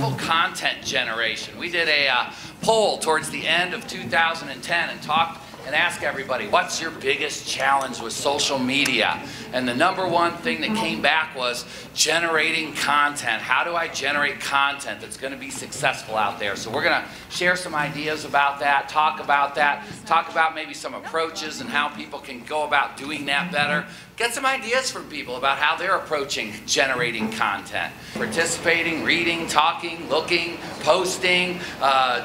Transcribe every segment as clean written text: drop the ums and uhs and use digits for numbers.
successful content generation. We did a poll towards the end of 2010 and asked everybody, what's your biggest challenge with social media? And the #1 thing that came back was generating content. How do I generate content that's going to be successful out there? So we're going to share some ideas about that, talk about maybe some approaches and how people can go about doing that better. Get some ideas from people about how they're approaching generating content. Participating, reading, talking, looking, posting,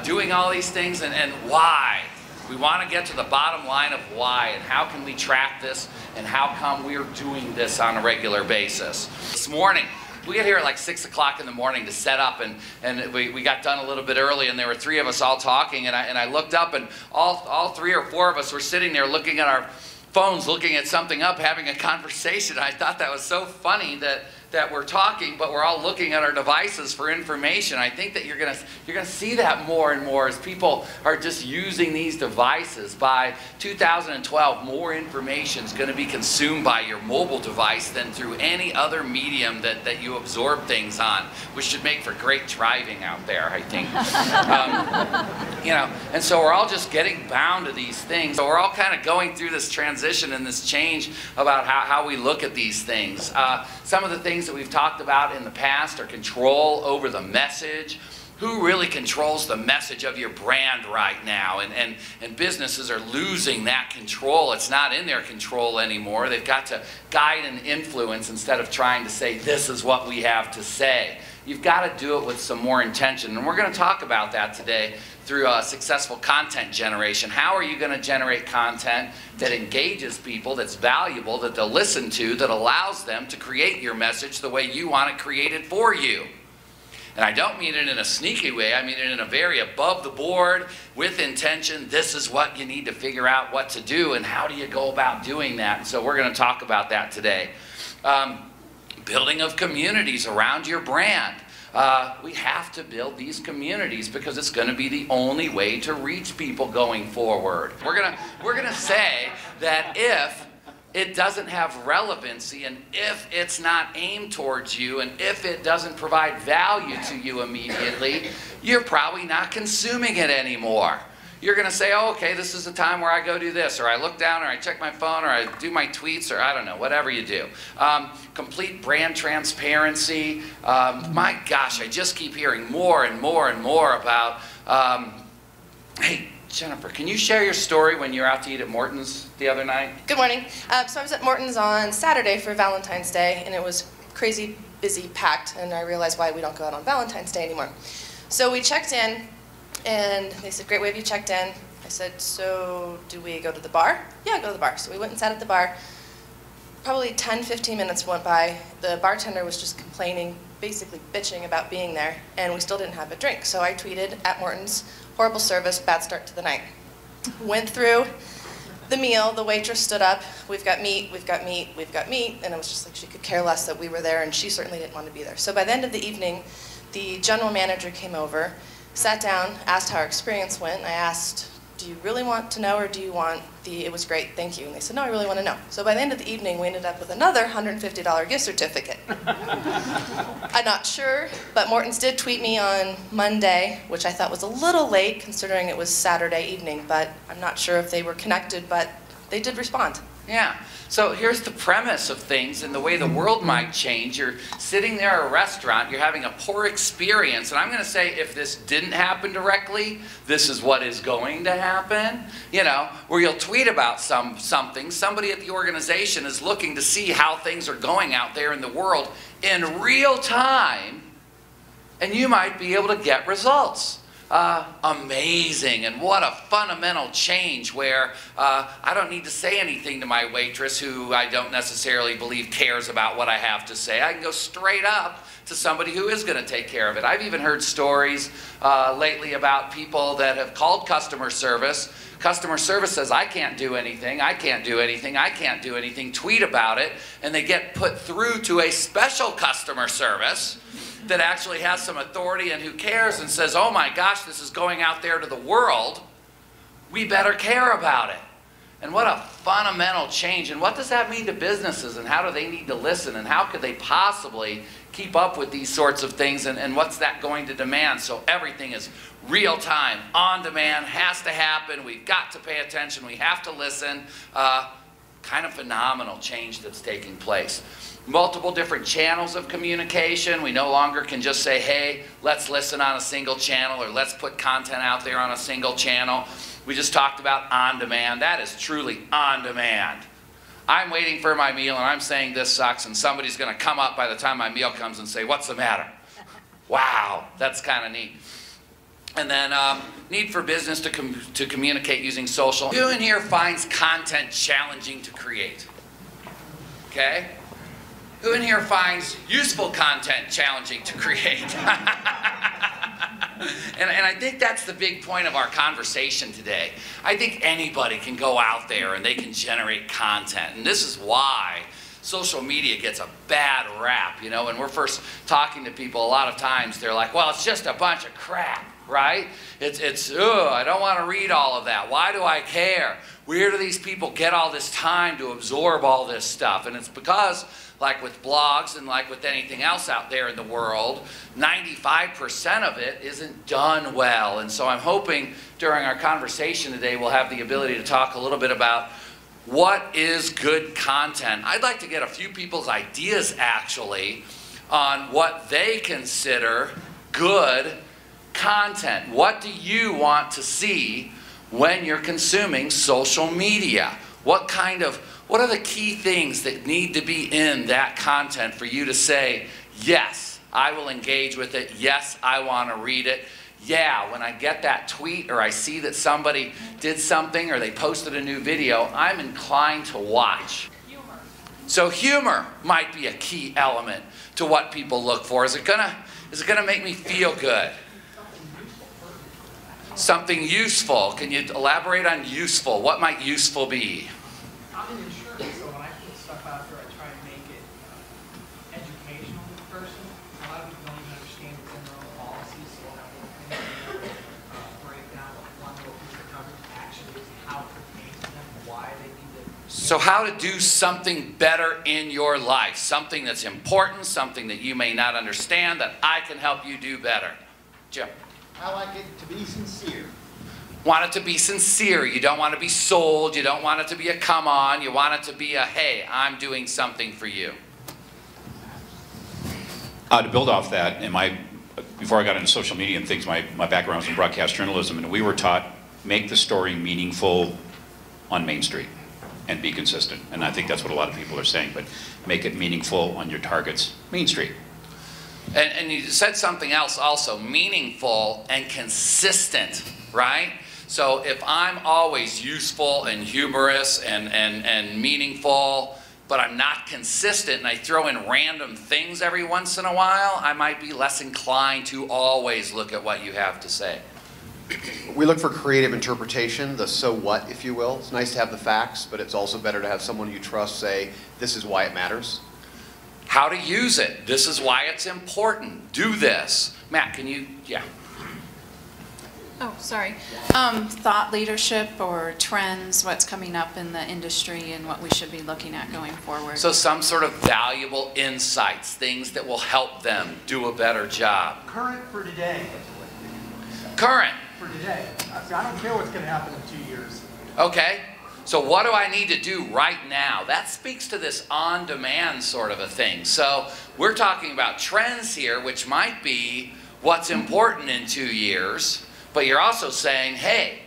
doing all these things, and why. We want to get to the bottom line of why and how can we track this and how come we're doing this on a regular basis. This morning, we get here at like 6 o'clock in the morning to set up, and we got done a little bit early, and there were 3 of us all talking, and I looked up, and all 3 or 4 of us were sitting there looking at our phones, looking at something up, having a conversation. I thought that was so funny that we're talking, but we're all looking at our devices for information. I think that you're gonna see that more and more as people are just using these devices. By 2012, more information is going to be consumed by your mobile device than through any other medium that you absorb things on, which should make for great driving out there, I think. You know, and so we're all just getting bound to these things. So we're all kind of going through this transition and this change about how we look at these things. Some of the things that we've talked about in the past are control over the message. Who really controls the message of your brand right now? And businesses are losing that control. It's not in their control anymore. They've got to guide and influence instead of trying to say, this is what we have to say. You've got to do it with some more intention. And we're going to talk about that today through successful content generation. How are you going to generate content that engages people, that's valuable, that they'll listen to, that allows them to create your message the way you want it created for you? And I don't mean it in a sneaky way. I mean it in a very above the board, with intention. This is what you need to figure out what to do, and how do you go about doing that? And so we're going to talk about that today. Building of communities around your brand. We have to build these communities because it's going to be the only way to reach people going forward. We're gonna say that if it doesn't have relevancy, and if it's not aimed towards you, and if it doesn't provide value to you immediately, you're probably not consuming it anymore. You're going to say, oh, okay, this is the time where I go do this, or I look down, or I check my phone, or I do my tweets, or I don't know, whatever you do. Complete brand transparency. My gosh, I just keep hearing more and more and more about, hey, Jennifer, can you share your story when you were out to eat at Morton's the other night? Good morning. So I was at Morton's on Saturday for Valentine's Day, and it was crazy busy, packed, and I realized why we don't go out on Valentine's Day anymore. So we checked in, and they said, great, way you checked in. I said, so do we go to the bar? Yeah, go to the bar. So we went and sat at the bar. Probably 10, 15 minutes went by. The bartender was just complaining, basically bitching about being there, and we still didn't have a drink. So I tweeted at Morton's, horrible service, bad start to the night. Went through the meal, the waitress stood up, we've got meat, we've got meat, we've got meat, and it was just like she could care less that we were there, and she certainly didn't want to be there. So by the end of the evening, the general manager came over, sat down, asked how our experience went. I asked, do you really want to know, or do you want the, it was great, thank you? And they said, no, I really want to know. So by the end of the evening, we ended up with another $150 gift certificate. I'm not sure, but Morton's did tweet me on Monday, which I thought was a little late considering it was Saturday evening, but I'm not sure if they were connected, but they did respond. Yeah. So here's the premise of things and the way the world might change. You're sitting there at a restaurant, you're having a poor experience, and I'm going to say if this didn't happen directly, this is what is going to happen. You know, where you'll tweet about something, somebody at the organization is looking to see how things are going out there in the world in real time, and you might be able to get results. Amazing, and what a fundamental change where I don't need to say anything to my waitress who I don't necessarily believe cares about what I have to say. I can go straight up to somebody who is going to take care of it. I've even heard stories lately about people that have called customer service. Customer service says, I can't do anything, I can't do anything, I can't do anything, tweet about it, and they get put through to a special customer service that actually has some authority and who cares and says, oh my gosh, this is going out there to the world, we better care about it. And what a fundamental change. And what does that mean to businesses? And how do they need to listen? And how could they possibly keep up with these sorts of things? And what's that going to demand? So everything is real time, on demand, has to happen. We've got to pay attention. We have to listen. Kind of phenomenal change that's taking place. Multiple different channels of communication. We no longer can just say, hey, let's listen on a single channel, or let's put content out there on a single channel. We just talked about on demand. That is truly on demand. I'm waiting for my meal and I'm saying this sucks, and somebody's going to come up by the time my meal comes and say, what's the matter? Wow, that's kind of neat. And then need for business to communicate using social. Who in here finds content challenging to create? Okay? Who in here finds useful content challenging to create? And I think that's the big point of our conversation today. I think anybody can go out there and they can generate content. And this is why social media gets a bad rap. You know, when we're first talking to people, a lot of times they're like, well, it's just a bunch of crap, right? Ugh, I don't want to read all of that. Why do I care? Where do these people get all this time to absorb all this stuff? And it's because, like with blogs and like with anything else out there in the world, 95% of it isn't done well. And so I'm hoping during our conversation today we'll have the ability to talk a little bit about what is good content. I'd like to get a few people's ideas actually on what they consider good content. What do you want to see when you're consuming social media? What are the key things that need to be in that content for you to say, yes, I will engage with it. Yes, I want to read it. Yeah, when I get that tweet or I see that somebody did something or they posted a new video, I'm inclined to watch. Humor. So humor might be a key element to what people look for. Is it gonna make me feel good? Something useful. Can you elaborate on useful? What might useful be? I'm in insurance, so when I put stuff out there, I try and make it educational to the person. A lot of people don't even understand what's in their own policies, so we'll have a little breakdown of one little piece of coverage actually is how it pertains to them, why they need it. So how to do something better in your life. Something that's important, something that you may not understand, that I can help you do better. Jim. I like it to be sincere. Want it to be sincere. You don't want to be sold. You don't want it to be a come on. You want it to be a, hey, I'm doing something for you. To build off that, before I got into social media and things, my background was in broadcast journalism, and we were taught, make the story meaningful on Main Street and be consistent. And I think that's what a lot of people are saying, but make it meaningful on your target's Main Street. And you said something else also, meaningful and consistent, right? So if I'm always useful and humorous and meaningful, but I'm not consistent and I throw in random things every once in a while, I might be less inclined to always look at what you have to say. We look for creative interpretation, the so what, if you will. It's nice to have the facts, but it's also better to have someone you trust say, this is why it matters. How to use it. This is why it's important. Do this. Matt, can you, yeah. Oh, sorry. Thought leadership or trends, what's coming up in the industry and what we should be looking at going forward. So some sort of valuable insights, things that will help them do a better job. Current for today. Current. For today. I don't care what's going to happen in 2 years. Okay. So what do I need to do right now? That speaks to this on-demand sort of a thing. So we're talking about trends here, which might be what's important in 2 years, but you're also saying, hey,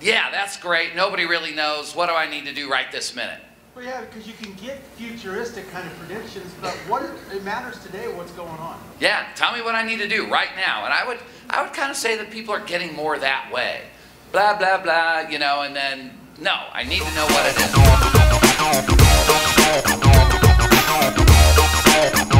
yeah, that's great. Nobody really knows. What do I need to do right this minute? Well, yeah, because you can get futuristic kind of predictions, but it matters today what's going on. Yeah, tell me what I need to do right now. And I would kind of say that people are getting more that way. Blah, blah, blah, you know, and then, no, I need to know what it is.